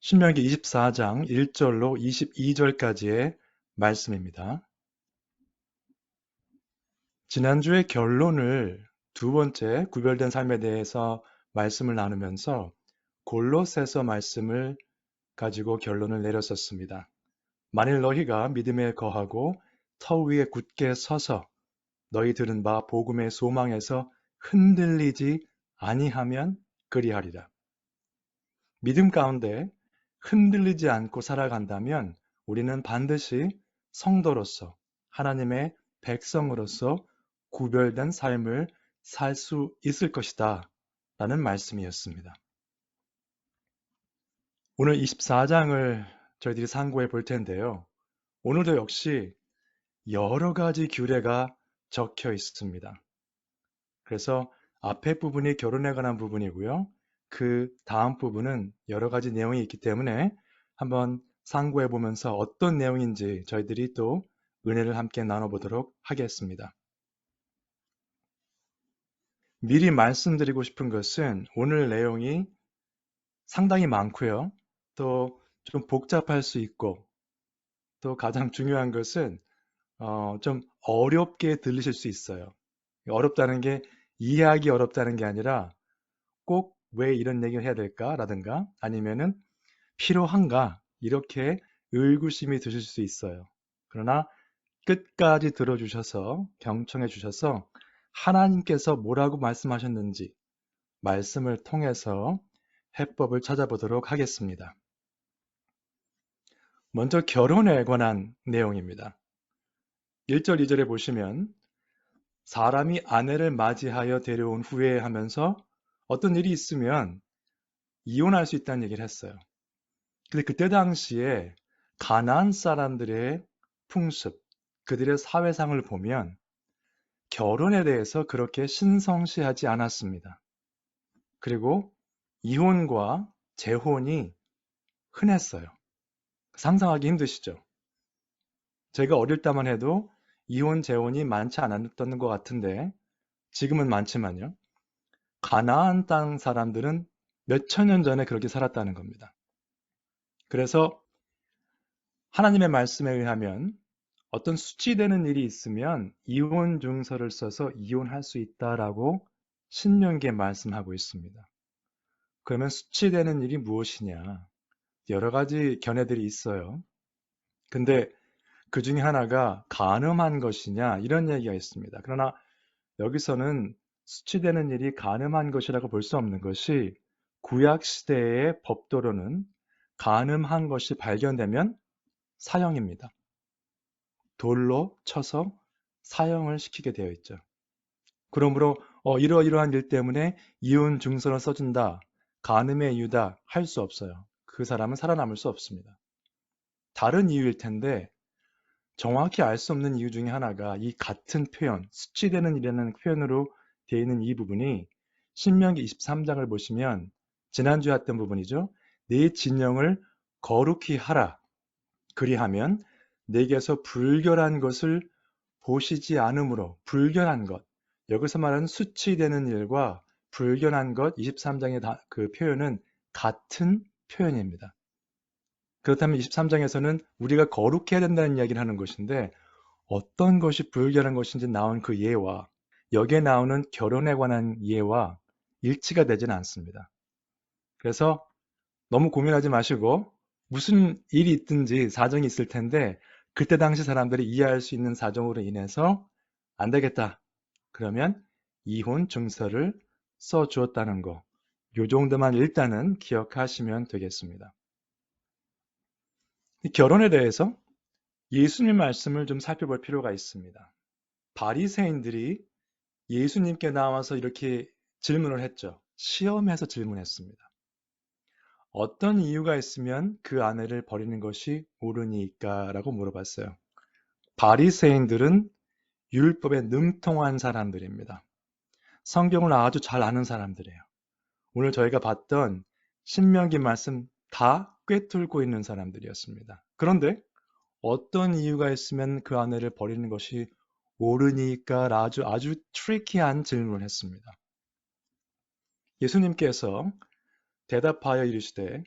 신명기 24장 1절로 22절까지의 말씀입니다. 지난주에 결론을 두 번째 구별된 삶에 대해서 말씀을 나누면서 골로새서 말씀을 가지고 결론을 내렸었습니다. 만일 너희가 믿음에 거하고 터 위에 굳게 서서 너희 들은 바 복음의 소망에서 흔들리지 아니하면 그리하리라. 믿음 가운데 흔들리지 않고 살아간다면 우리는 반드시 성도로서 하나님의 백성으로서 구별된 삶을 살 수 있을 것이다 라는 말씀이었습니다. 오늘 24장을 저희들이 상고해 볼 텐데요. 오늘도 역시 여러 가지 규례가 적혀 있습니다. 그래서 앞에 부분이 결혼에 관한 부분이고요. 그 다음 부분은 여러 가지 내용이 있기 때문에 한번 상고해 보면서 어떤 내용인지 저희들이 또 은혜를 함께 나눠보도록 하겠습니다. 미리 말씀드리고 싶은 것은 오늘 내용이 상당히 많고요. 또 좀 복잡할 수 있고 또 가장 중요한 것은 좀 어렵게 들리실 수 있어요. 어렵다는 게 이해하기 어렵다는 게 아니라 꼭 왜 이런 얘기를 해야 될까? 라든가 아니면은 필요한가? 이렇게 의구심이 드실 수 있어요. 그러나 끝까지 들어주셔서 경청해 주셔서 하나님께서 뭐라고 말씀하셨는지 말씀을 통해서 해법을 찾아보도록 하겠습니다. 먼저 결혼에 관한 내용입니다. 1절, 2절에 보시면 사람이 아내를 맞이하여 데려온 후에 하면서 어떤 일이 있으면 이혼할 수 있다는 얘기를 했어요. 근데 그때 당시에 가나안 사람들의 풍습, 그들의 사회상을 보면 결혼에 대해서 그렇게 신성시하지 않았습니다. 그리고 이혼과 재혼이 흔했어요. 상상하기 힘드시죠? 제가 어릴 때만 해도 이혼, 재혼이 많지 않았던 것 같은데 지금은 많지만요. 가나안 땅 사람들은 몇천 년 전에 그렇게 살았다는 겁니다. 그래서 하나님의 말씀에 의하면 어떤 수치되는 일이 있으면 이혼 증서를 써서 이혼할 수 있다라고 신명기에 말씀하고 있습니다. 그러면 수치되는 일이 무엇이냐? 여러 가지 견해들이 있어요. 근데 그 중에 하나가 간음한 것이냐? 이런 얘기가 있습니다. 그러나 여기서는 수치되는 일이 간음한 것이라고 볼 수 없는 것이 구약 시대의 법도로는 간음한 것이 발견되면 사형입니다. 돌로 쳐서 사형을 시키게 되어 있죠. 그러므로 이러이러한 일 때문에 이혼 증서를 써준다, 간음의 이유다 할 수 없어요. 그 사람은 살아남을 수 없습니다. 다른 이유일 텐데 정확히 알 수 없는 이유 중에 하나가 이 같은 표현, 수치되는 일이라는 표현으로 되어 있는 이 부분이 신명기 23장을 보시면 지난주에 했던 부분이죠. 내 진영을 거룩히 하라. 그리하면 내게서 불결한 것을 보시지 않으므로 불결한 것. 여기서 말하는 수치되는 일과 불결한 것 23장의 그 표현은 같은 표현입니다. 그렇다면 23장에서는 우리가 거룩해야 된다는 이야기를 하는 것인데 어떤 것이 불결한 것인지 나온 그 예와 여기에 나오는 결혼에 관한 예와 일치가 되지는 않습니다. 그래서 너무 고민하지 마시고 무슨 일이 있든지 사정이 있을 텐데 그때 당시 사람들이 이해할 수 있는 사정으로 인해서 안 되겠다. 그러면 이혼 증서를 써 주었다는 거. 요 정도만 일단은 기억하시면 되겠습니다. 결혼에 대해서 예수님 말씀을 좀 살펴볼 필요가 있습니다. 바리새인들이 예수님께 나와서 이렇게 질문을 했죠. 시험해서 질문했습니다. 어떤 이유가 있으면 그 아내를 버리는 것이 옳으니까? 라고 물어봤어요. 바리새인들은 율법에 능통한 사람들입니다. 성경을 아주 잘 아는 사람들이에요. 오늘 저희가 봤던 신명기 말씀 다 꿰뚫고 있는 사람들이었습니다. 그런데 어떤 이유가 있으면 그 아내를 버리는 것이 옳으니까? 아주 트리키한 질문을 했습니다. 예수님께서 대답하여 이르시되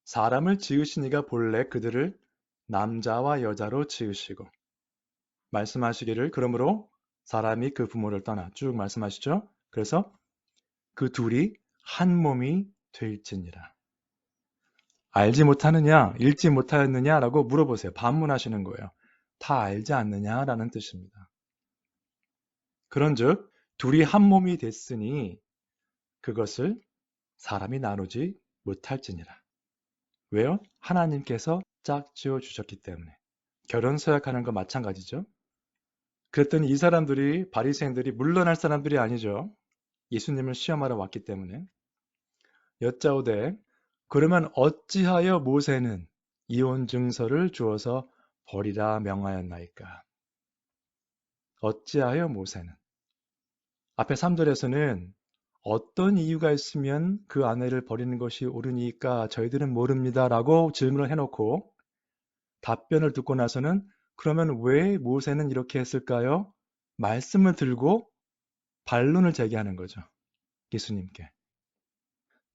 사람을 지으신 이가 본래 그들을 남자와 여자로 지으시고 말씀하시기를 그러므로 사람이 그 부모를 떠나 쭉 말씀하시죠. 그래서 그 둘이 한 몸이 될지니라. 알지 못하느냐, 읽지 못하였느냐라고 물어보세요. 반문하시는 거예요. 다 알지 않느냐라는 뜻입니다. 그런즉 둘이 한 몸이 됐으니 그것을 사람이 나누지 못할지니라. 왜요? 하나님께서 짝지어 주셨기 때문에. 결혼 서약하는 거 마찬가지죠. 그랬더니 이 사람들이 바리새인들이 물러날 사람들이 아니죠. 예수님을 시험하러 왔기 때문에. 여짜오되 그러면 어찌하여 모세는 이혼 증서를 주어서 버리라 명하였나이까? 어찌하여 모세는? 앞에 3절에서는 어떤 이유가 있으면 그 아내를 버리는 것이 옳으니까 저희들은 모릅니다 라고 질문을 해놓고 답변을 듣고 나서는 그러면 왜 모세는 이렇게 했을까요? 말씀을 들고 반론을 제기하는 거죠. 예수님께.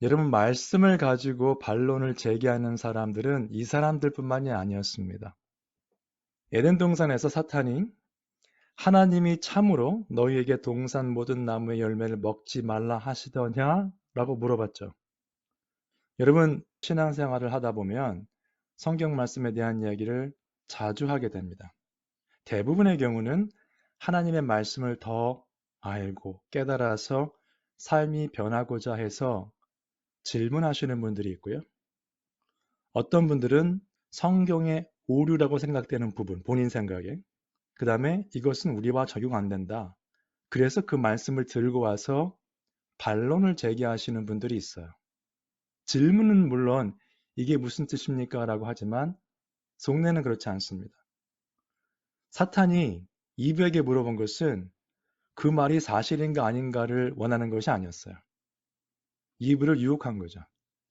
여러분, 말씀을 가지고 반론을 제기하는 사람들은 이 사람들뿐만이 아니었습니다. 에덴 동산에서 사탄이 하나님이 참으로 너희에게 동산 모든 나무의 열매를 먹지 말라 하시더냐? 라고 물어봤죠. 여러분, 신앙생활을 하다 보면 성경 말씀에 대한 이야기를 자주 하게 됩니다. 대부분의 경우는 하나님의 말씀을 더 알고 깨달아서 삶이 변하고자 해서 질문하시는 분들이 있고요. 어떤 분들은 성경의 오류라고 생각되는 부분, 본인 생각에 그 다음에 이것은 우리와 적용 안 된다. 그래서 그 말씀을 들고 와서 반론을 제기하시는 분들이 있어요. 질문은 물론 이게 무슨 뜻입니까? 라고 하지만 속내는 그렇지 않습니다. 사탄이 이브에게 물어본 것은 그 말이 사실인가 아닌가를 원하는 것이 아니었어요. 이브를 유혹한 거죠.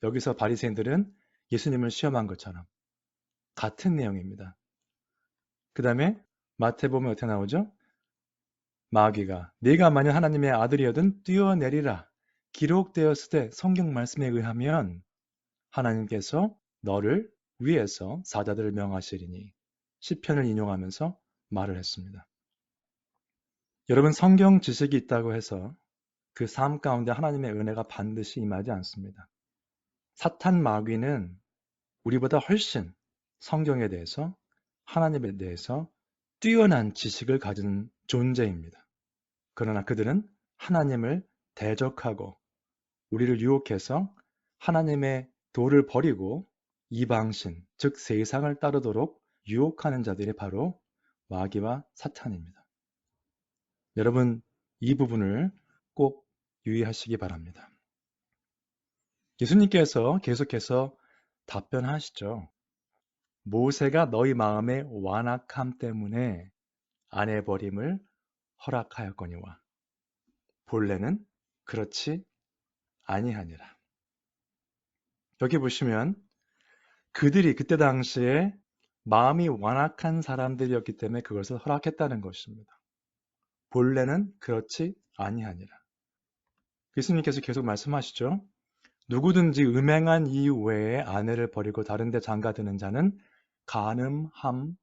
여기서 바리새인들은 예수님을 시험한 것처럼 같은 내용입니다. 그 다음에 마태복음에 어떻게 나오죠? 마귀가 네가 만약 하나님의 아들이어든 뛰어내리라. 기록되었으되 성경 말씀에 의하면 하나님께서 너를 위해서 사자들을 명하시리니 시편을 인용하면서 말을 했습니다. 여러분, 성경 지식이 있다고 해서 그 삶 가운데 하나님의 은혜가 반드시 임하지 않습니다. 사탄 마귀는 우리보다 훨씬 성경에 대해서 하나님에 대해서 뛰어난 지식을 가진 존재입니다. 그러나 그들은 하나님을 대적하고 우리를 유혹해서 하나님의 도를 버리고 이방신, 즉 세상을 따르도록 유혹하는 자들이 바로 마귀와 사탄입니다. 여러분, 이 부분을 꼭 유의하시기 바랍니다. 예수님께서 계속해서 답변하시죠. 모세가 너희 마음의 완악함 때문에 아내 버림을 허락하였거니와 본래는 그렇지 아니하니라. 여기 보시면 그들이 그때 당시에 마음이 완악한 사람들이었기 때문에 그것을 허락했다는 것입니다. 본래는 그렇지 아니하니라. 예수님께서 계속 말씀하시죠. 누구든지 음행한 이유 외에 아내를 버리고 다른 데 장가드는 자는 간음함이니라.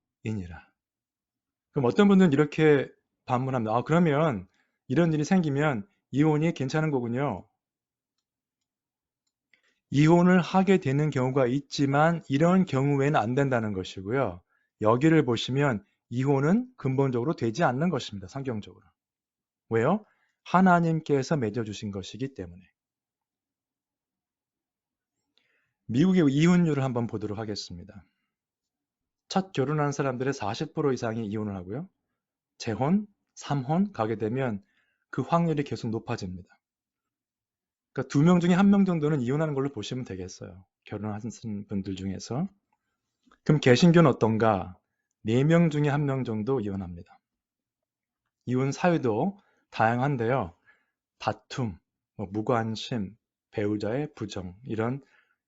그럼 어떤 분들은 이렇게 반문합니다. 그러면 이런 일이 생기면 이혼이 괜찮은 거군요. 이혼을 하게 되는 경우가 있지만 이런 경우에는 안 된다는 것이고요. 여기를 보시면 이혼은 근본적으로 되지 않는 것입니다. 성경적으로. 왜요? 하나님께서 맺어주신 것이기 때문에. 미국의 이혼율을 한번 보도록 하겠습니다. 첫 결혼한 사람들의 40% 이상이 이혼을 하고요. 재혼, 3혼 가게 되면 그 확률이 계속 높아집니다. 그러니까 2명 중에 1명 정도는 이혼하는 걸로 보시면 되겠어요. 결혼하신 분들 중에서. 그럼 개신교는 어떤가? 4명 중에 1명 정도 이혼합니다. 이혼 사유도 다양한데요. 다툼, 무관심, 배우자의 부정 이런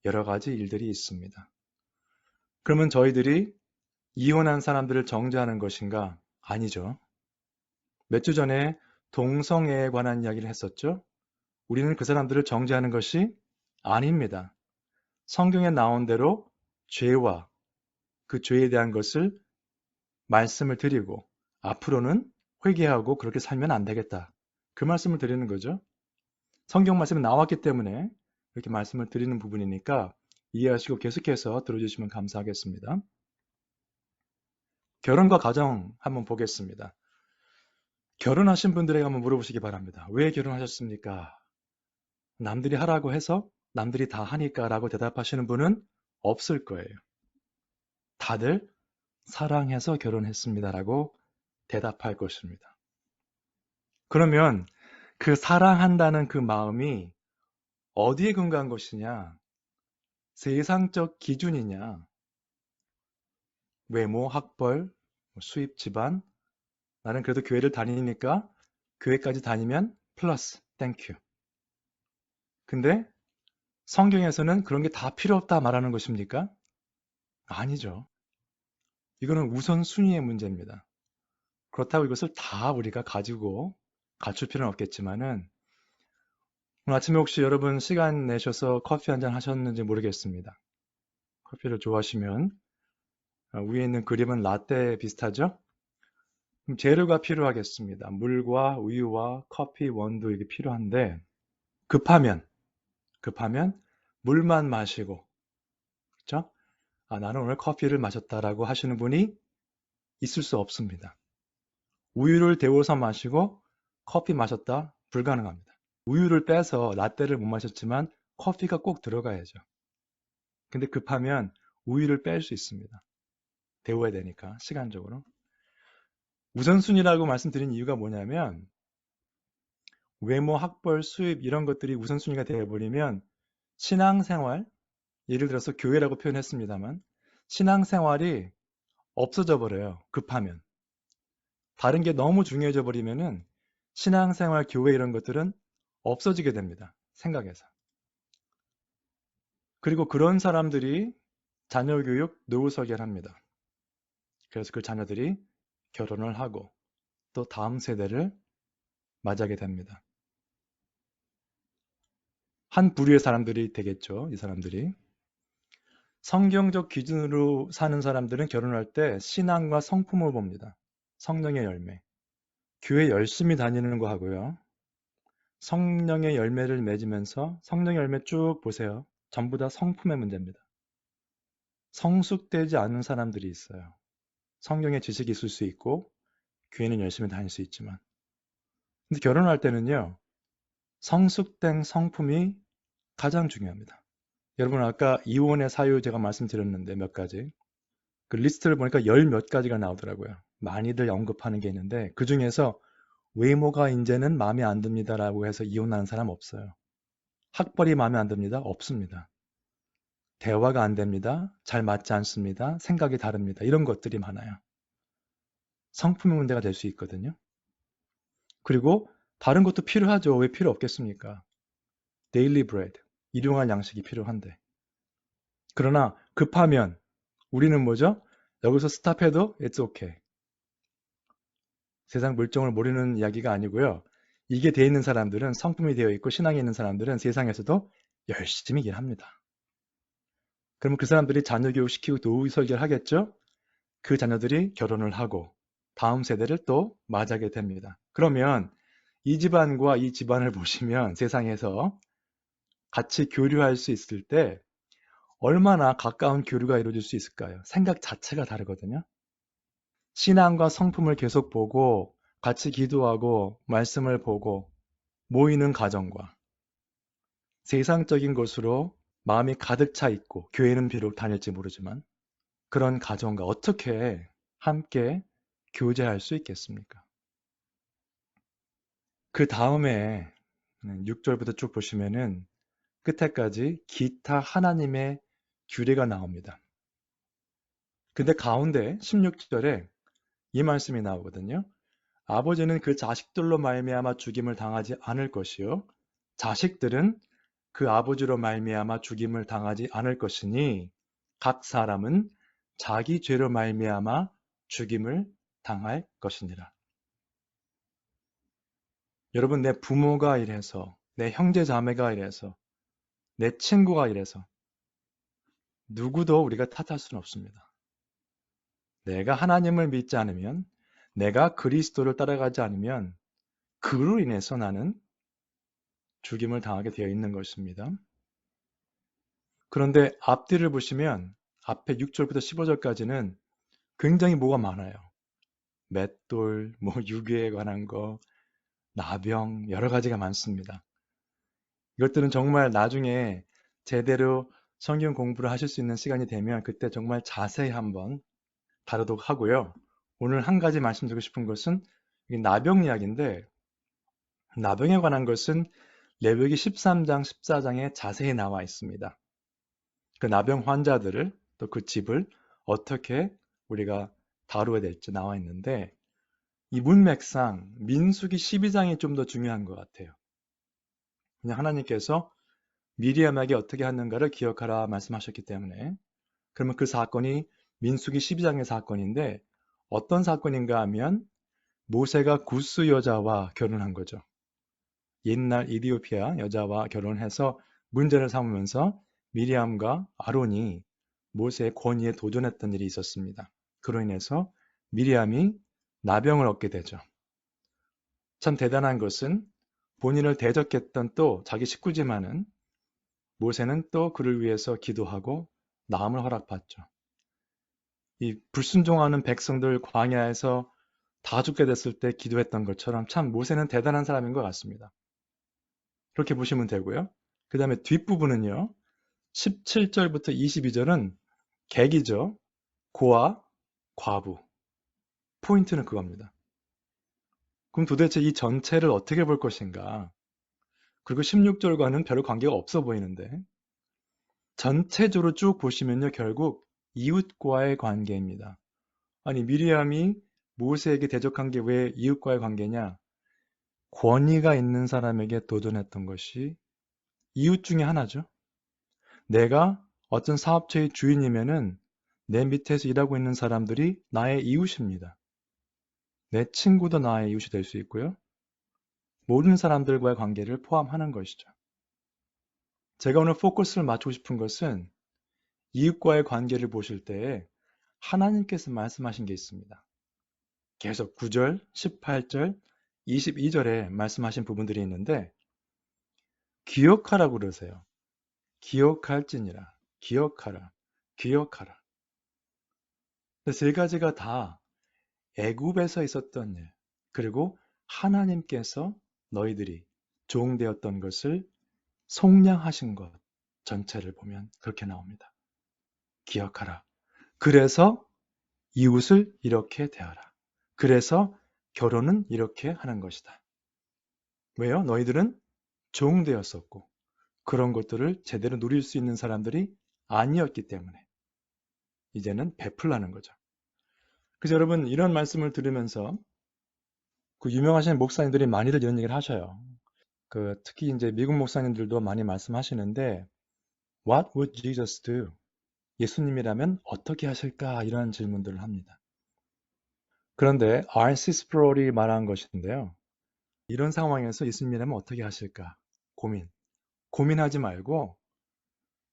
여러 가지 일들이 있습니다. 그러면 저희들이 이혼한 사람들을 정죄하는 것인가? 아니죠. 몇 주 전에 동성애에 관한 이야기를 했었죠. 우리는 그 사람들을 정죄하는 것이 아닙니다. 성경에 나온 대로 죄와 그 죄에 대한 것을 말씀을 드리고 앞으로는 회개하고 그렇게 살면 안 되겠다. 그 말씀을 드리는 거죠. 성경 말씀이 나왔기 때문에 이렇게 말씀을 드리는 부분이니까 이해하시고 계속해서 들어주시면 감사하겠습니다. 결혼과 가정 한번 보겠습니다. 결혼하신 분들에게 한번 물어보시기 바랍니다. 왜 결혼하셨습니까? 남들이 하라고 해서 남들이 다 하니까 라고 대답하시는 분은 없을 거예요. 다들 사랑해서 결혼했습니다라고 대답할 것입니다. 그러면 그 사랑한다는 그 마음이 어디에 근거한 것이냐? 세상적 기준이냐? 외모, 학벌, 수입, 집안. 나는 그래도 교회를 다니니까 교회까지 다니면 플러스, 땡큐. 근데 성경에서는 그런 게 다 필요 없다 말하는 것입니까? 아니죠. 이거는 우선순위의 문제입니다. 그렇다고 이것을 다 우리가 가지고 갖출 필요는 없겠지만은 오늘 아침에 혹시 여러분 시간 내셔서 커피 한잔 하셨는지 모르겠습니다. 커피를 좋아하시면 위에 있는 그림은 라떼 비슷하죠? 그럼 재료가 필요하겠습니다. 물과 우유와 커피, 원두 이게 필요한데 급하면 물만 마시고 그렇죠? 나는 오늘 커피를 마셨다라고 하시는 분이 있을 수 없습니다. 우유를 데워서 마시고 커피 마셨다? 불가능합니다. 우유를 빼서 라떼를 못 마셨지만 커피가 꼭 들어가야죠. 근데 급하면 우유를 뺄 수 있습니다. 데워야 되니까 시간적으로. 우선순위라고 말씀드린 이유가 뭐냐면 외모, 학벌, 수입 이런 것들이 우선순위가 되어버리면 신앙생활, 예를 들어서 교회라고 표현했습니다만 신앙생활이 없어져 버려요. 급하면. 다른 게 너무 중요해져 버리면은 신앙생활, 교회 이런 것들은 없어지게 됩니다. 생각에서. 그리고 그런 사람들이 자녀교육 노후 설계합니다. 그래서 그 자녀들이 결혼을 하고 또 다음 세대를 맞이하게 됩니다. 한 부류의 사람들이 되겠죠. 이 사람들이. 성경적 기준으로 사는 사람들은 결혼할 때 신앙과 성품을 봅니다. 성령의 열매. 교회 열심히 다니는 거 하고요. 성령의 열매를 맺으면서 성령의 열매 쭉 보세요. 전부 다 성품의 문제입니다. 성숙되지 않은 사람들이 있어요. 성경의 지식이 있을 수 있고 교회는 열심히 다닐 수 있지만 근데 결혼할 때는요. 성숙된 성품이 가장 중요합니다. 여러분 아까 이혼의 사유 제가 말씀드렸는데 몇 가지 그 리스트를 보니까 열 몇 가지가 나오더라고요. 많이들 언급하는 게 있는데 그 중에서 외모가 이제는 마음에 안 듭니다라고 해서 이혼하는 사람 없어요. 학벌이 마음에 안 듭니다. 없습니다. 대화가 안 됩니다. 잘 맞지 않습니다. 생각이 다릅니다. 이런 것들이 많아요. 성품의 문제가 될 수 있거든요. 그리고 다른 것도 필요하죠. 왜 필요 없겠습니까? 데일리 브레드, 일용할 양식이 필요한데. 그러나 급하면 우리는 뭐죠? 여기서 스탑해도 it's okay. 세상 물정을 모르는 이야기가 아니고요. 이게 되어 있는 사람들은 성품이 되어 있고 신앙이 있는 사람들은 세상에서도 열심히 일합니다. 그러면 그 사람들이 자녀 교육시키고 노후 설계를 하겠죠? 그 자녀들이 결혼을 하고 다음 세대를 또 맞이하게 됩니다. 그러면 이 집안과 이 집안을 보시면 세상에서 같이 교류할 수 있을 때 얼마나 가까운 교류가 이루어질 수 있을까요? 생각 자체가 다르거든요. 신앙과 성품을 계속 보고 같이 기도하고 말씀을 보고 모이는 가정과 세상적인 것으로 마음이 가득 차 있고 교회는 비록 다닐지 모르지만 그런 가정과 어떻게 함께 교제할 수 있겠습니까? 그 다음에 6절부터 쭉 보시면은 끝에까지 기타 하나님의 규례가 나옵니다. 근데 가운데 16절에 이 말씀이 나오거든요. 아버지는 그 자식들로 말미암아 죽임을 당하지 않을 것이요 자식들은 그 아버지로 말미암아 죽임을 당하지 않을 것이니 각 사람은 자기 죄로 말미암아 죽임을 당할 것이니라. 여러분 내 부모가 이래서 내 형제 자매가 이래서 내 친구가 이래서 누구도 우리가 탓할 수는 없습니다. 내가 하나님을 믿지 않으면, 내가 그리스도를 따라가지 않으면 그로 인해서 나는 죽임을 당하게 되어 있는 것입니다. 그런데 앞뒤를 보시면 앞에 6절부터 15절까지는 굉장히 뭐가 많아요. 맷돌, 유괴에 관한 거, 나병, 여러 가지가 많습니다. 이것들은 정말 나중에 제대로 성경 공부를 하실 수 있는 시간이 되면 그때 정말 자세히 한번 다루도록 하고요. 오늘 한 가지 말씀드리고 싶은 것은 나병 이야기인데, 나병에 관한 것은 레위기 13장, 14장에 자세히 나와 있습니다. 그 나병 환자들을 또 그 집을 어떻게 우리가 다루어야 될지 나와 있는데, 이 문맥상 민수기 12장이 좀 더 중요한 것 같아요. 그냥 하나님께서 미리암에게 어떻게 하는가를 기억하라 말씀하셨기 때문에, 그러면 그 사건이 민수기 12장의 사건인데 어떤 사건인가 하면 모세가 구스 여자와 결혼한 거죠. 옛날 이디오피아 여자와 결혼해서 문제를 삼으면서 미리암과 아론이 모세의 권위에 도전했던 일이 있었습니다. 그로 인해서 미리암이 나병을 얻게 되죠. 참 대단한 것은 본인을 대적했던 또 자기 식구지만은 모세는 또 그를 위해서 기도하고 나음을 허락받죠. 이 불순종하는 백성들 광야에서 다 죽게 됐을 때 기도했던 것처럼 참 모세는 대단한 사람인 것 같습니다. 그렇게 보시면 되고요. 그 다음에 뒷부분은요. 17절부터 22절은 객이죠. 고아, 과부. 포인트는 그겁니다. 그럼 도대체 이 전체를 어떻게 볼 것인가? 그리고 16절과는 별 관계가 없어 보이는데 전체적으로 쭉 보시면요. 결국 이웃과의 관계입니다. 아니 미리암이 모세에게 대적한 게 왜 이웃과의 관계냐? 권위가 있는 사람에게 도전했던 것이 이웃 중에 하나죠. 내가 어떤 사업체의 주인이면은 내 밑에서 일하고 있는 사람들이 나의 이웃입니다. 내 친구도 나의 이웃이 될 수 있고요. 모든 사람들과의 관계를 포함하는 것이죠. 제가 오늘 포커스를 맞추고 싶은 것은 이웃과의 관계를 보실 때에 하나님께서 말씀하신 게 있습니다. 계속 9절, 18절, 22절에 말씀하신 부분들이 있는데 기억하라고 그러세요. 기억할지니라. 기억하라. 기억하라. 세 가지가 다 애굽에서 있었던 일, 그리고 하나님께서 너희들이 종되었던 것을 속량하신 것 전체를 보면 그렇게 나옵니다. 기억하라. 그래서 이웃을 이렇게 대하라. 그래서 결혼은 이렇게 하는 것이다. 왜요? 너희들은 종되었었고 그런 것들을 제대로 누릴 수 있는 사람들이 아니었기 때문에 이제는 베풀라는 거죠. 그래서 여러분 이런 말씀을 들으면서 그 유명하신 목사님들이 많이들 이런 얘기를 하셔요. 특히 이제 미국 목사님들도 많이 말씀하시는데 What would Jesus do? 예수님이라면 어떻게 하실까? 이런 질문들을 합니다. 그런데 R.C. 스프롤이 말한 것인데요. 이런 상황에서 예수님이라면 어떻게 하실까? 고민하지 말고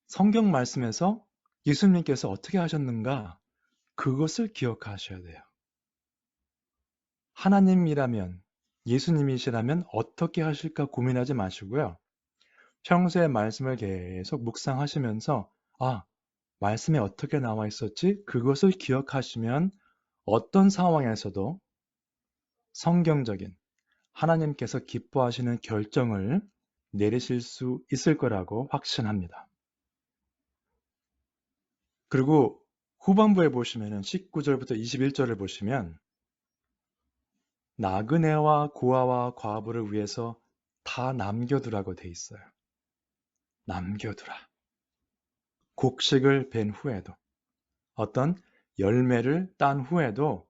성경 말씀에서 예수님께서 어떻게 하셨는가? 그것을 기억하셔야 돼요. 하나님이라면, 예수님이시라면 어떻게 하실까 고민하지 마시고요. 평소에 말씀을 계속 묵상하시면서 말씀에 어떻게 나와 있었지? 그것을 기억하시면 어떤 상황에서도 성경적인 하나님께서 기뻐하시는 결정을 내리실 수 있을 거라고 확신합니다. 그리고 후반부에 보시면 19절부터 21절을 보시면 나그네와 고아와 과부를 위해서 다 남겨두라고 돼 있어요. 남겨두라. 곡식을 벤 후에도 어떤 열매를 딴 후에도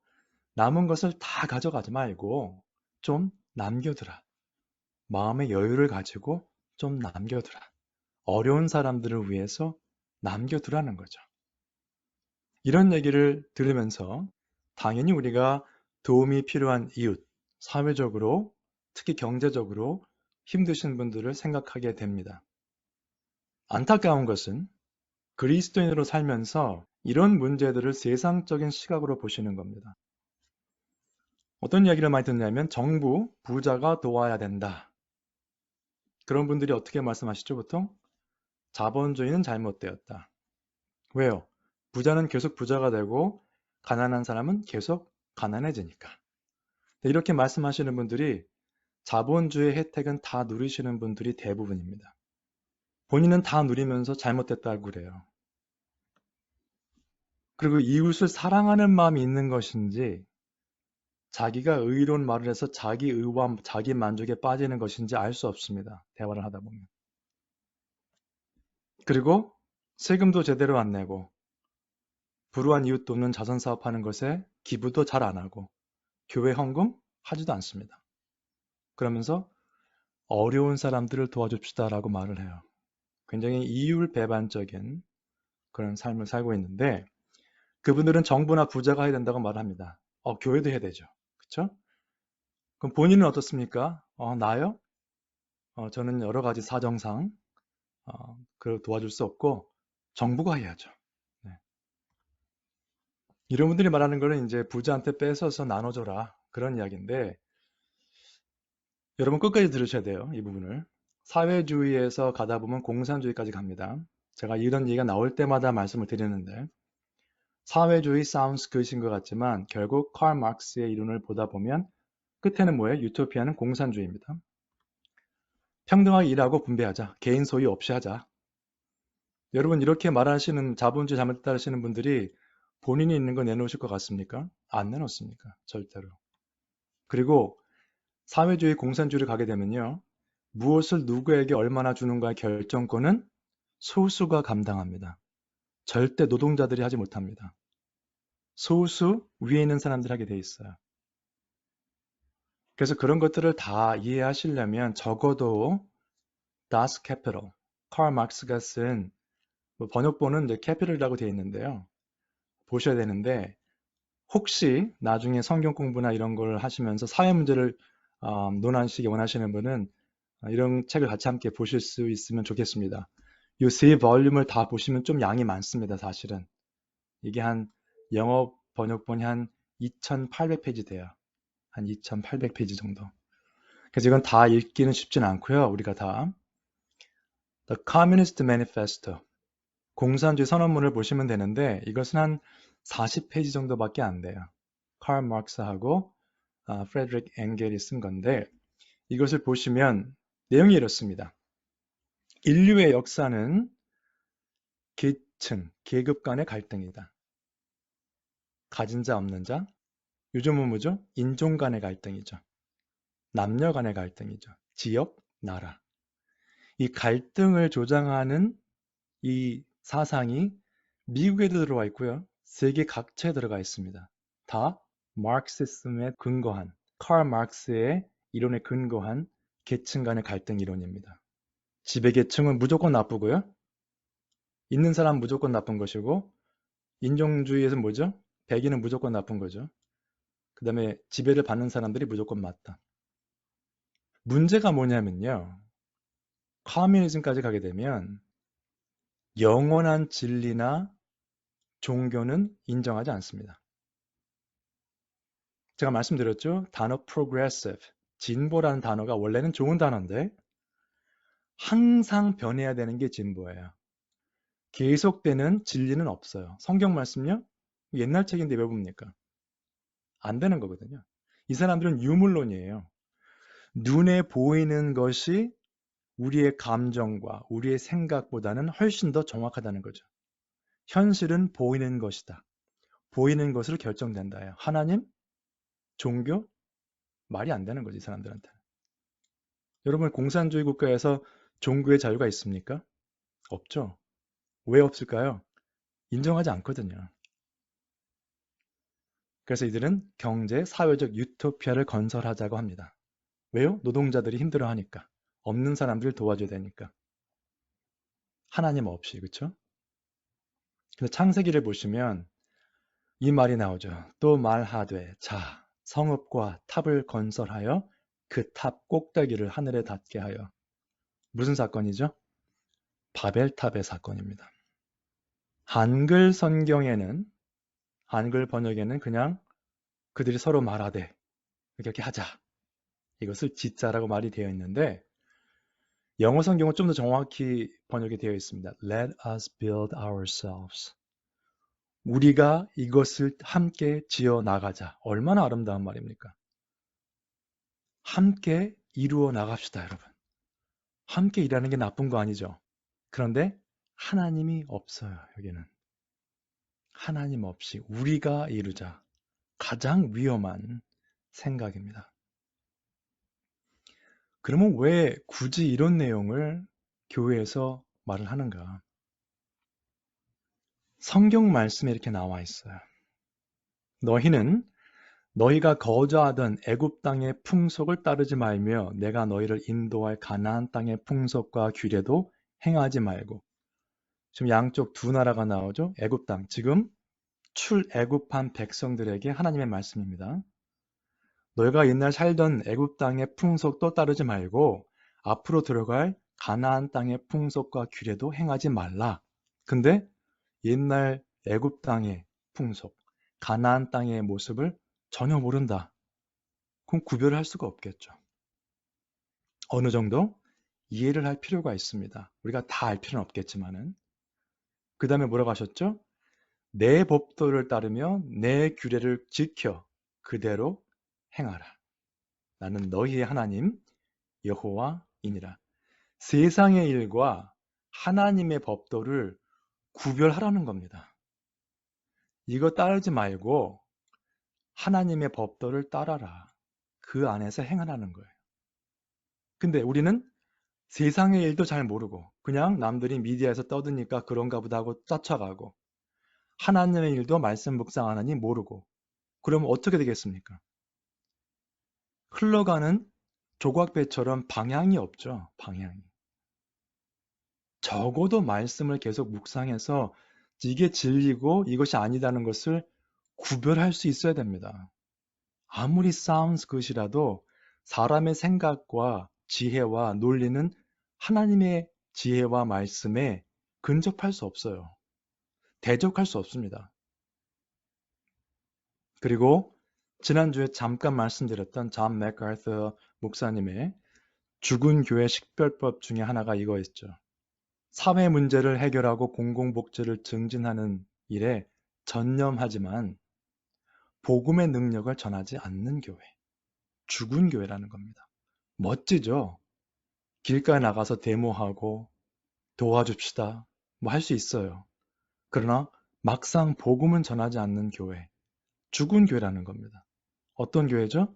남은 것을 다 가져가지 말고 좀 남겨두라. 마음의 여유를 가지고 좀 남겨두라. 어려운 사람들을 위해서 남겨두라는 거죠. 이런 얘기를 들으면서 당연히 우리가 도움이 필요한 이웃, 사회적으로, 특히 경제적으로 힘드신 분들을 생각하게 됩니다. 안타까운 것은 그리스도인으로 살면서 이런 문제들을 세상적인 시각으로 보시는 겁니다. 어떤 이야기를 많이 듣냐면 정부, 부자가 도와야 된다. 그런 분들이 어떻게 말씀하시죠, 보통? 자본주의는 잘못되었다. 왜요? 부자는 계속 부자가 되고 가난한 사람은 계속 가난해지니까. 이렇게 말씀하시는 분들이 자본주의 혜택은 다 누리시는 분들이 대부분입니다. 본인은 다 누리면서 잘못됐다고 그래요. 그리고 이웃을 사랑하는 마음이 있는 것인지 자기가 의로운 말을 해서 자기 의와 자기 만족에 빠지는 것인지 알 수 없습니다. 대화를 하다 보면. 그리고 세금도 제대로 안 내고 불우한 이웃 돕는 자선 사업하는 것에 기부도 잘 안 하고 교회 헌금 하지도 않습니다. 그러면서 어려운 사람들을 도와줍시다라고 말을 해요. 굉장히 이율배반적인 그런 삶을 살고 있는데 그분들은 정부나 부자가 해야 된다고 말합니다. 교회도 해야 되죠. 그렇죠? 그럼 본인은 어떻습니까? 나요? 저는 여러 가지 사정상 그 도와줄 수 없고 정부가 해야죠. 네. 이런 분들이 말하는 거는 이제 부자한테 뺏어서 나눠줘라 그런 이야기인데 여러분 끝까지 들으셔야 돼요. 이 부분을. 사회주의에서 가다 보면 공산주의까지 갑니다. 제가 이런 얘기가 나올 때마다 말씀을 드리는데 사회주의 sounds good인 것 같지만 결국 칼 마르크스의 이론을 보다 보면 끝에는 뭐예요? 유토피아는 공산주의입니다. 평등하게 일하고 분배하자. 개인 소유 없이 하자. 여러분 이렇게 말하시는 자본주의 잘못됐다 하시는 분들이 본인이 있는 거 내놓으실 것 같습니까? 안 내놓습니까? 절대로. 그리고 사회주의 공산주의를 가게 되면요. 무엇을 누구에게 얼마나 주는가의 결정권은 소수가 감당합니다. 절대 노동자들이 하지 못합니다. 소수 위에 있는 사람들이 하게 돼 있어요. 그래서 그런 것들을 다 이해하시려면 적어도 Das Kapital, 칼 마르크스가 쓴 번역본은 이제 캐피ટલ이라고 되어 있는데요. 보셔야 되는데 혹시 나중에 성경 공부나 이런 걸 하시면서 사회 문제를 논하시기 원하시는 분은 이런 책을 같이 함께 보실 수 있으면 좋겠습니다. 이 세 볼륨을 다 보시면 좀 양이 많습니다. 사실은. 이게 한 영어 번역본이 한 2800페이지 돼요. 한 2800페이지 정도. 그래서 이건 다 읽기는 쉽진 않고요. 우리가 다. The Communist Manifesto. 공산주의 선언문을 보시면 되는데 이것은 한 40페이지 정도밖에 안 돼요. 칼 마르크스하고 프레드릭 엥겔이 쓴 건데 이것을 보시면 내용이 이렇습니다. 인류의 역사는 계층, 계급 간의 갈등이다. 가진 자 없는 자, 요즘은 뭐죠? 인종 간의 갈등이죠. 남녀 간의 갈등이죠. 지역, 나라. 이 갈등을 조장하는 이 사상이 미국에도 들어와 있고요. 세계 각처에 들어가 있습니다. 다 마르크시즘에 근거한, 칼 마르크스의 이론에 근거한 계층 간의 갈등 이론입니다. 지배계층은 무조건 나쁘고요. 있는 사람 무조건 나쁜 것이고 인종주의에서 뭐죠? 백인은 무조건 나쁜 거죠. 그 다음에 지배를 받는 사람들이 무조건 맞다. 문제가 뭐냐면요. 커뮤니즘까지 가게 되면 영원한 진리나 종교는 인정하지 않습니다. 제가 말씀드렸죠. 단어 progressive, 진보라는 단어가 원래는 좋은 단어인데 항상 변해야 되는 게 진보예요. 계속되는 진리는 없어요. 성경 말씀요? 옛날 책인데 왜 봅니까? 안 되는 거거든요. 이 사람들은 유물론이에요. 눈에 보이는 것이 우리의 감정과 우리의 생각보다는 훨씬 더 정확하다는 거죠. 현실은 보이는 것이다. 보이는 것으로 결정된다예요. 하나님, 종교, 말이 안 되는 거지, 이 사람들한테. 여러분, 공산주의 국가에서 종교의 자유가 있습니까? 없죠. 왜 없을까요? 인정하지 않거든요. 그래서 이들은 경제, 사회적 유토피아를 건설하자고 합니다. 왜요? 노동자들이 힘들어하니까. 없는 사람들을 도와줘야 되니까. 하나님 없이, 그렇죠? 근데 창세기를 보시면 이 말이 나오죠. 또 말하되 자 성읍과 탑을 건설하여 그 탑 꼭대기를 하늘에 닿게 하여 무슨 사건이죠? 바벨탑의 사건입니다. 한글 성경에는, 한글 번역에는 그냥 그들이 서로 말하되 이렇게 하자. 이것을 짓자라고 말이 되어 있는데 영어 성경은 좀 더 정확히 번역이 되어 있습니다. Let us build ourselves. 우리가 이것을 함께 지어 나가자. 얼마나 아름다운 말입니까? 함께 이루어 나갑시다, 여러분. 함께 일하는 게 나쁜 거 아니죠. 그런데 하나님이 없어요, 여기는. 하나님 없이 우리가 이루자. 가장 위험한 생각입니다. 그러면 왜 굳이 이런 내용을 교회에서 말을 하는가? 성경 말씀에 이렇게 나와 있어요. 너희는 너희가 거주하던 애굽 땅의 풍속을 따르지 말며 내가 너희를 인도할 가나안 땅의 풍속과 규례도 행하지 말고. 지금 양쪽 두 나라가 나오죠. 애굽 땅. 지금 출애굽한 백성들에게 하나님의 말씀입니다. 너희가 옛날 살던 애굽 땅의 풍속도 따르지 말고 앞으로 들어갈 가나안 땅의 풍속과 규례도 행하지 말라. 근데 옛날 애굽 땅의 풍속, 가나안 땅의 모습을 전혀 모른다. 그럼 구별을 할 수가 없겠죠. 어느 정도 이해를 할 필요가 있습니다. 우리가 다 알 필요는 없겠지만은. 그 다음에 뭐라고 하셨죠? 내 법도를 따르며 내 규례를 지켜 그대로 행하라. 나는 너희의 하나님 여호와이니라. 세상의 일과 하나님의 법도를 구별하라는 겁니다. 이거 따르지 말고 하나님의 법도를 따라라. 그 안에서 행하라는 거예요. 근데 우리는 세상의 일도 잘 모르고 그냥 남들이 미디어에서 떠드니까 그런가 보다 하고 쫓아가고 하나님의 일도 말씀 묵상하느니 모르고 그러면 어떻게 되겠습니까? 흘러가는 조각배처럼 방향이 없죠. 방향이. 적어도 말씀을 계속 묵상해서 이게 진리고 이것이 아니다는 것을 구별할 수 있어야 됩니다. 아무리 sounds good이라도 사람의 생각과 지혜와 논리는 하나님의 지혜와 말씀에 근접할 수 없어요. 대적할 수 없습니다. 그리고 지난주에 잠깐 말씀드렸던 존 맥카서 목사님의 죽은 교회 식별법 중에 하나가 이거였죠. 사회 문제를 해결하고 공공복지를 증진하는 일에 전념하지만 복음의 능력을 전하지 않는 교회. 죽은 교회라는 겁니다. 멋지죠? 길가에 나가서 데모하고 도와줍시다. 뭐 할 수 있어요. 그러나 막상 복음은 전하지 않는 교회. 죽은 교회라는 겁니다. 어떤 교회죠?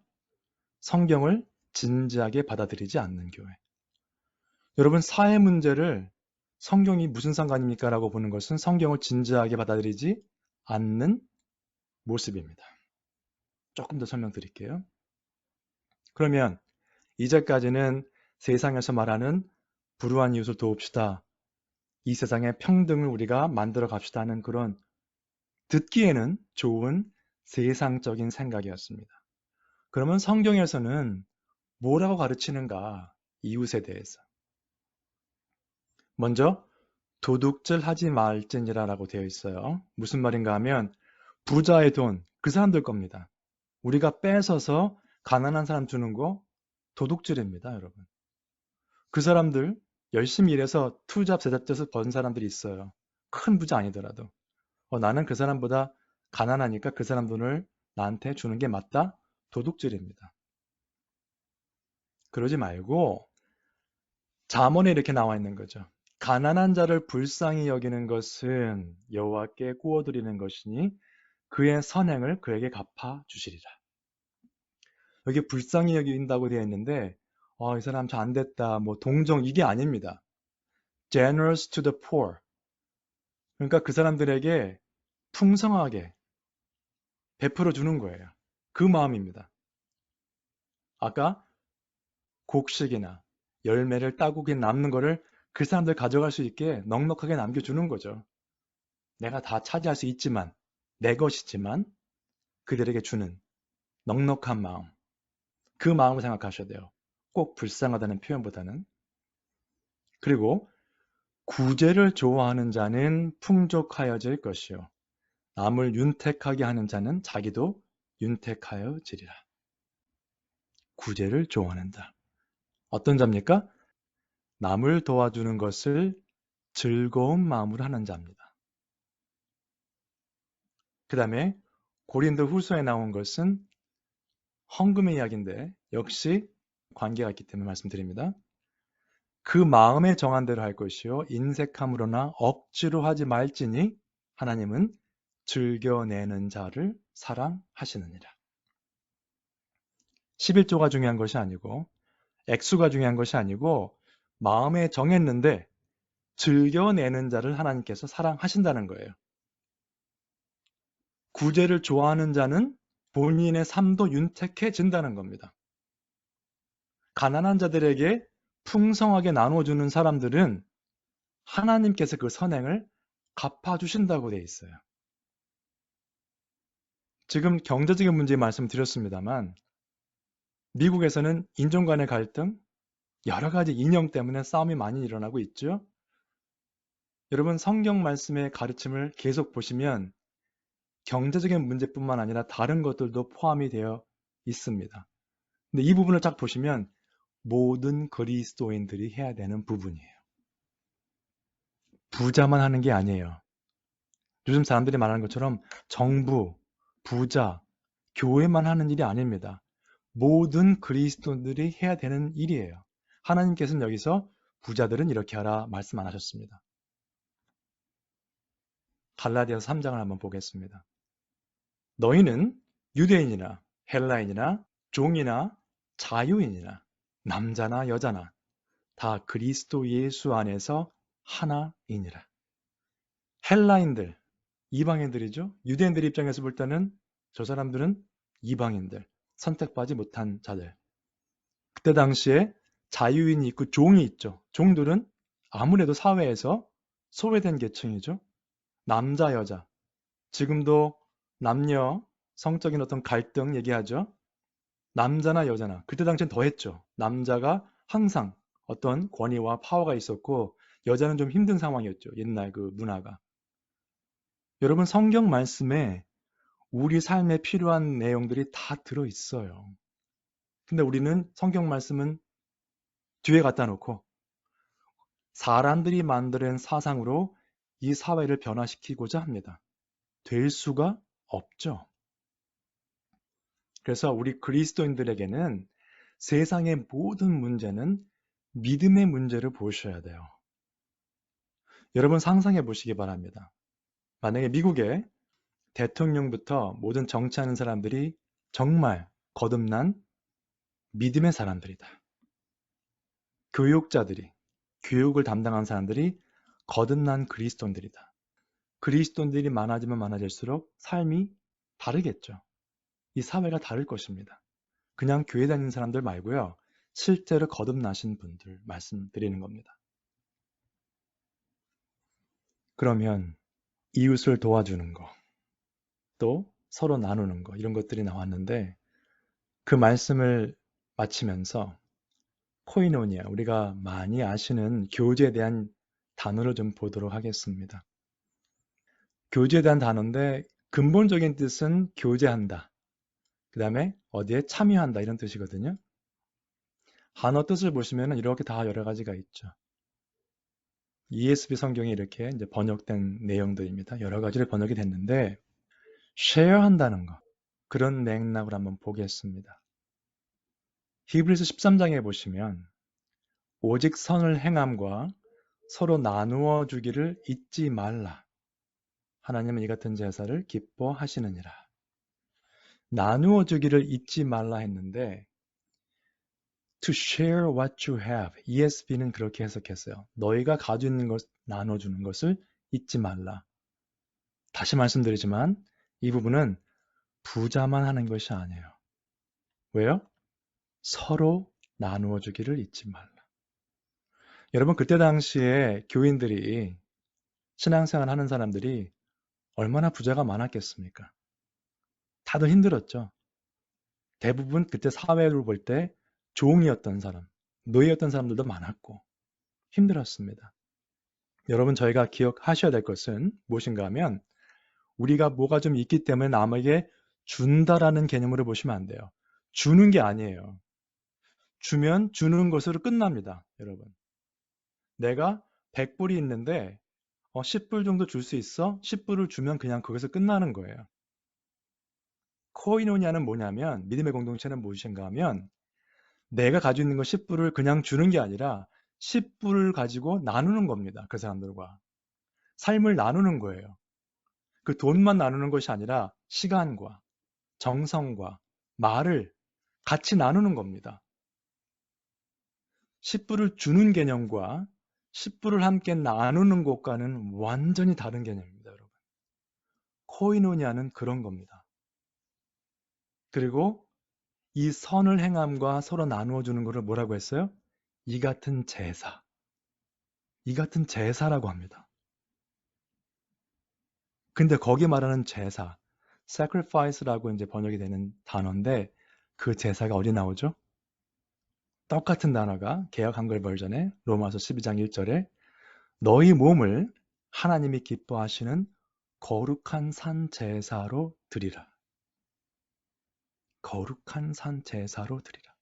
성경을 진지하게 받아들이지 않는 교회. 여러분, 사회 문제를 성경이 무슨 상관입니까? 라고 보는 것은 성경을 진지하게 받아들이지 않는 모습입니다. 조금 더 설명드릴게요. 그러면 이제까지는 세상에서 말하는 불우한 이웃을 도웁시다. 이 세상의 평등을 우리가 만들어 갑시다 하는 그런 듣기에는 좋은 세상적인 생각이었습니다. 그러면 성경에서는 뭐라고 가르치는가? 이웃에 대해서. 먼저 도둑질 하지 말지니라라고 되어 있어요. 무슨 말인가 하면 부자의 돈, 그 사람들 겁니다. 우리가 뺏어서 가난한 사람 주는 거 도둑질입니다, 여러분. 그 사람들 열심히 일해서 투잡, 세잡돼서 번 사람들이 있어요. 큰 부자 아니더라도. 나는 그 사람보다 가난하니까 그 사람 돈을 나한테 주는 게 맞다? 도둑질입니다. 그러지 말고 잠언에 이렇게 나와 있는 거죠. 가난한 자를 불쌍히 여기는 것은 여호와께 구워드리는 것이니 그의 선행을 그에게 갚아 주시리라. 여기 불쌍히 여긴다고 되어 있는데 이 사람 잘 안 됐다, 뭐 동정 이게 아닙니다. Generous to the poor. 그러니까 그 사람들에게 풍성하게 베풀어 주는 거예요. 그 마음입니다. 아까 곡식이나 열매를 따고 남는 거를 그 사람들 가져갈 수 있게 넉넉하게 남겨주는 거죠. 내가 다 차지할 수 있지만, 내 것이지만 그들에게 주는 넉넉한 마음. 그 마음을 생각하셔야 돼요. 꼭 불쌍하다는 표현보다는. 그리고 구제를 좋아하는 자는 풍족하여질 것이요. 남을 윤택하게 하는 자는 자기도 윤택하여지리라. 구제를 좋아하는 자. 어떤 자입니까? 남을 도와주는 것을 즐거운 마음으로 하는 자입니다. 그 다음에 고린도 후서에 나온 것은 헌금의 이야기인데 역시 관계가 있기 때문에 말씀드립니다. 그 마음에 정한 대로 할 것이요 인색함으로나 억지로 하지 말지니 하나님은 즐겨내는 자를 사랑하시느니라. 11조가 중요한 것이 아니고 액수가 중요한 것이 아니고 마음에 정했는데 즐겨내는 자를 하나님께서 사랑하신다는 거예요. 구제를 좋아하는 자는 본인의 삶도 윤택해진다는 겁니다. 가난한 자들에게 풍성하게 나눠주는 사람들은 하나님께서 그 선행을 갚아주신다고 되어 있어요. 지금 경제적인 문제 말씀드렸습니다만 미국에서는 인종 간의 갈등, 여러 가지 이념 때문에 싸움이 많이 일어나고 있죠. 여러분 성경 말씀의 가르침을 계속 보시면 경제적인 문제뿐만 아니라 다른 것들도 포함이 되어 있습니다. 근데 이 부분을 딱 보시면 모든 그리스도인들이 해야 되는 부분이에요. 부자만 하는 게 아니에요. 요즘 사람들이 말하는 것처럼 정부, 부자, 교회만 하는 일이 아닙니다. 모든 그리스도인들이 해야 되는 일이에요. 하나님께서는 여기서 부자들은 이렇게 하라 말씀 안 하셨습니다. 갈라디아서 3장을 한번 보겠습니다. 너희는 유대인이나 헬라인이나 종이나 자유인이나 남자나 여자나 다 그리스도 예수 안에서 하나이니라. 헬라인들, 이방인들이죠. 유대인들 입장에서 볼 때는 저 사람들은 이방인들, 선택받지 못한 자들. 그때 당시에 자유인이 있고 종이 있죠. 종들은 아무래도 사회에서 소외된 계층이죠. 남자, 여자. 지금도 남녀, 성적인 어떤 갈등 얘기하죠. 남자나 여자나. 그때 당시엔 더했죠. 남자가 항상 어떤 권위와 파워가 있었고 여자는 좀 힘든 상황이었죠. 옛날 그 문화가. 여러분 성경 말씀에 우리 삶에 필요한 내용들이 다 들어있어요. 근데 우리는 성경 말씀은 뒤에 갖다 놓고 사람들이 만드는 사상으로 이 사회를 변화시키고자 합니다. 될 수가 없죠. 그래서 우리 그리스도인들에게는 세상의 모든 문제는 믿음의 문제를 보셔야 돼요. 여러분 상상해 보시기 바랍니다. 만약에 미국에 대통령부터 모든 정치하는 사람들이 정말 거듭난 믿음의 사람들이다. 교육자들이, 교육을 담당한 사람들이 거듭난 그리스도인들이다. 그리스도인들이 많아지면 많아질수록 삶이 다르겠죠. 이 사회가 다를 것입니다. 그냥 교회 다니는 사람들 말고요. 실제로 거듭나신 분들 말씀드리는 겁니다. 그러면 이웃을 도와주는 거, 또 서로 나누는 거 이런 것들이 나왔는데 그 말씀을 마치면서 코이노니아, 우리가 많이 아시는 교제에 대한 단어를 좀 보도록 하겠습니다. 교제에 대한 단어인데 근본적인 뜻은 교제한다. 그 다음에 어디에 참여한다 이런 뜻이거든요. 한어 뜻을 보시면 이렇게 다 여러 가지가 있죠. ESV 성경이 이렇게 이제 번역된 내용들입니다. 여러 가지로 번역이 됐는데 쉐어한다는 것 그런 맥락을 한번 보겠습니다. 히브리서 13장에 보시면 오직 선을 행함과 서로 나누어 주기를 잊지 말라. 하나님은 이 같은 제사를 기뻐하시느니라. 나누어 주기를 잊지 말라 했는데 to share what you have. ESV는 그렇게 해석했어요. 너희가 가지고 있는 것 나눠주는 것을 잊지 말라. 다시 말씀드리지만 이 부분은 부자만 하는 것이 아니에요. 왜요? 서로 나누어 주기를 잊지 말라. 여러분 그때 당시에 교인들이 신앙생활 하는 사람들이 얼마나 부자가 많았겠습니까? 다들 힘들었죠. 대부분 그때 사회를 볼 때 종이었던 사람, 노예였던 사람들도 많았고 힘들었습니다. 여러분 저희가 기억하셔야 될 것은 무엇인가 하면 우리가 뭐가 좀 있기 때문에 남에게 준다라는 개념으로 보시면 안 돼요. 주는 게 아니에요. 주면 주는 것으로 끝납니다. 여러분. 내가 100불이 있는데 10불 정도 줄 수 있어? 10불을 주면 그냥 거기서 끝나는 거예요. 코이노니아는 뭐냐면 믿음의 공동체는 무엇인가 하면 내가 가지고 있는 거 10불을 그냥 주는 게 아니라 10불을 가지고 나누는 겁니다. 그 사람들과. 삶을 나누는 거예요. 그 돈만 나누는 것이 아니라 시간과 정성과 말을 같이 나누는 겁니다. 10불을 주는 개념과 10불을 함께 나누는 것과는 완전히 다른 개념입니다, 여러분. 코이노니아는 그런 겁니다. 그리고 이 선을 행함과 서로 나누어 주는 것을 뭐라고 했어요? 이 같은 제사. 이 같은 제사라고 합니다. 근데 거기 말하는 제사, sacrifice라고 이제 번역이 되는 단어인데 그 제사가 어디 나오죠? 똑같은 단어가 개역 한글 버전에 로마서 12장 1절에 너희 몸을 하나님이 기뻐하시는 거룩한 산 제사로 드리라. 거룩한 산 제사로 드리라.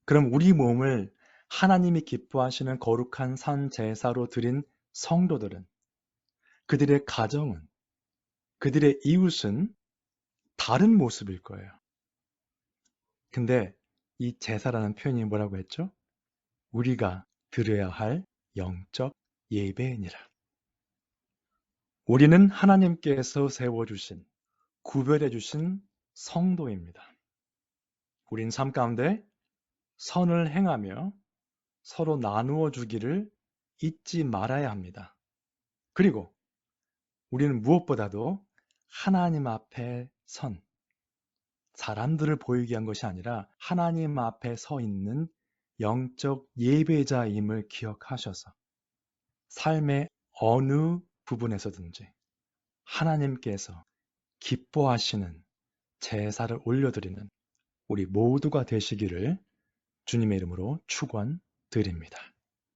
그럼 우리 몸을 하나님이 기뻐하시는 거룩한 산 제사로 드린 성도들은, 그들의 가정은, 그들의 이웃은 다른 모습일 거예요. 근데 이 제사라는 표현이 뭐라고 했죠? 우리가 드려야 할 영적 예배니라. 우리는 하나님께서 세워주신, 구별해주신 성도입니다. 우린 삶 가운데 선을 행하며 서로 나누어 주기를 잊지 말아야 합니다. 그리고 우리는 무엇보다도 하나님 앞에 선, 사람들을 보이게 한 것이 아니라 하나님 앞에 서 있는 영적 예배자임을 기억하셔서 삶의 어느 부분에서든지 하나님께서 기뻐하시는 제사를 올려드리는 우리 모두가 되시기를 주님의 이름으로 축원드립니다.